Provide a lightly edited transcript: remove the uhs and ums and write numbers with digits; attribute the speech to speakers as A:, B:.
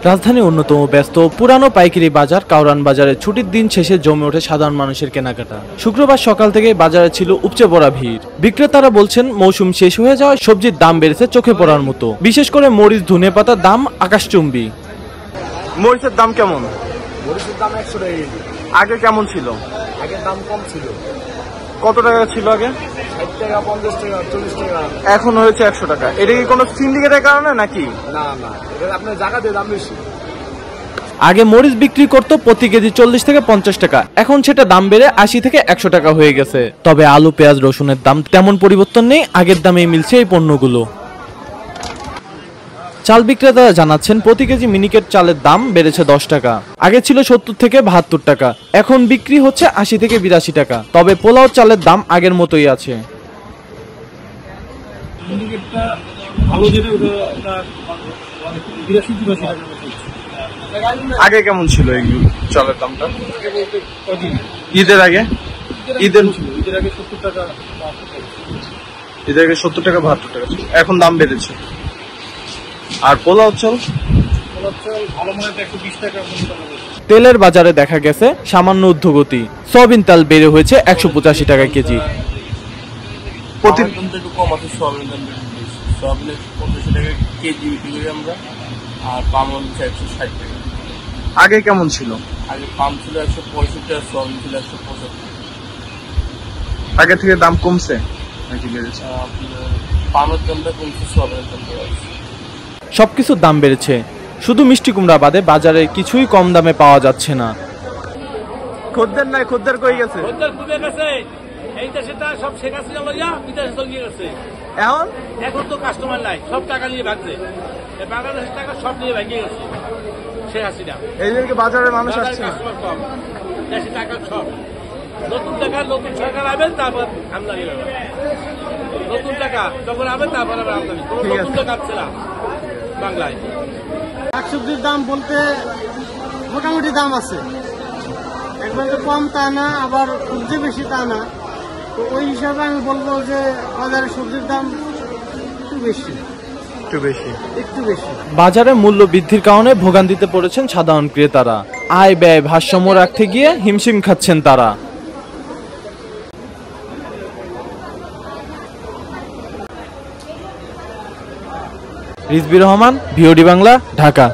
A: রাজধানীর অন্যতম ব্যস্ত পুরানো পাইকারি বাজার কাউরান বাজারে ছুটির দিন শেষে জমে ওঠে সাধারণ মানুষের কেনাকাটা। শুক্রবার সকাল থেকে বাজারে ছিল উপচে পড়া ভিড়। বিক্রেতারা বলছেন মৌসুম শেষ হয়ে যাওয়ায় সবজির দাম বেড়েছে চোখে পড়ার মতো, বিশেষ করে মরিচ ধনেপাতার দাম আকাশচুম্বী। মরিচের দাম কেমন?
B: মরিচের দাম 100 টাকা কেজি।
A: আগে কেমন ছিল?
B: আগে দাম কম ছিল।
A: কত টাকা ছিল আগে?
B: 60 টাকা, 50 টাকা, 40 টাকা।
A: এখন হয়েছে 100 টাকা। এটা কি কোনো সিন্ডিকেটের কারণে নাকি?
B: না না, এটা আপনার জায়গা দিয়ে দাম বেশি।
A: আগে মরিচ বিক্রি করত প্রতি কেজি 40 থেকে 50 টাকা, এখন সেটা দাম বেড়ে 80 থেকে 100 টাকা হয়ে গেছে। তবে আলু, পেঁয়াজ, রসুনের দাম তেমন পরিবর্তন নেই, আগের দামেই মিলছে এই পণ্যগুলো। চাল বিক্রেতারা জানাচ্ছেন প্রতি কেজি মিনিকেট চালের দাম বেড়েছে 10 টাকা। আগে ছিল 70 থেকে 72 টাকা, এখন বিক্রি হচ্ছে 80 থেকে 82 টাকা। তবে পোলাও চালের দাম আগের মতোই আছে। আগে কেমন ছিল এই চালের দামটা? ঈদের আগে? ঈদের আগে 70 টাকা, 72 টাকা ছিল, এখন দাম বেড়েছে। আর পোলাও চাল ভালো মনে 120 টাকা। তেলের বাজারে দেখা গেছে সামান্য ঊর্ধ্বগতি। সয়াবিন তেল বেড়ে হয়েছে 185 টাকা কেজি।
C: কম আছে সয়াবিন তেল, সয়াবিনের 50 টাকা কেজি বিক্রি করি আমরা, আর পাম হচ্ছে 160 টাকা।
A: আগে কেমন ছিল?
C: আগে পাম ছিল 165 আর সয়াবিন ছিল 175।
A: আগে থেকে দাম কমছে নাকি বেড়েছে?
C: পামের দামটা কমছে, সয়াবিনের দামটা বাড়ছে।
A: সবকিছুর দাম বেড়েছে, শুধু মিষ্টি কুমড়া বাদে বাজারে কিছুই কম দামে পাওয়া যাচ্ছে না। খদ্দের নাই, খদ্দের কই গেছে?
D: খদ্দের কমে গেছে। এই দেশেটা সব শেখ হাসিনা লইয়া বিদেশে চলে গেছে। এখন তো কাস্টমার নাই, সব টাকা নিয়ে ভাগছে। বাংলাদেশের টাকা সব নিয়ে ভাগিয়ে গেছে শেখ হাসিনা।
A: এই যে বাজারে মানুষ আসছে না,
D: দেশে টাকা সব নতুন টাকা, নতুন সরকার আবেন তারপর আমদানি হবে। নতুন টাকা যখন আবেন তারপর আবার আমদানি, নতুন টাকা আসছে না বাংলায়।
E: শাকসবজির দাম বলতে মোটামুটি দাম আছে, একবার তো কম তা না, আবার খুব যে বেশি তা না। তো ওই হিসাবে আমি বলবো যে বাজারে সবজির দাম একটু বেশি।
A: বাজারে মূল্য বৃদ্ধির কারণে ভোগান্তিতে পড়েছেন সাধারণ ক্রেতারা। আয় ব্যয় ভারসাম্য রাখতে গিয়ে হিমশিম খাচ্ছেন তারা। রিজবি রহমান, ভিওডি বাংলা, ঢাকা।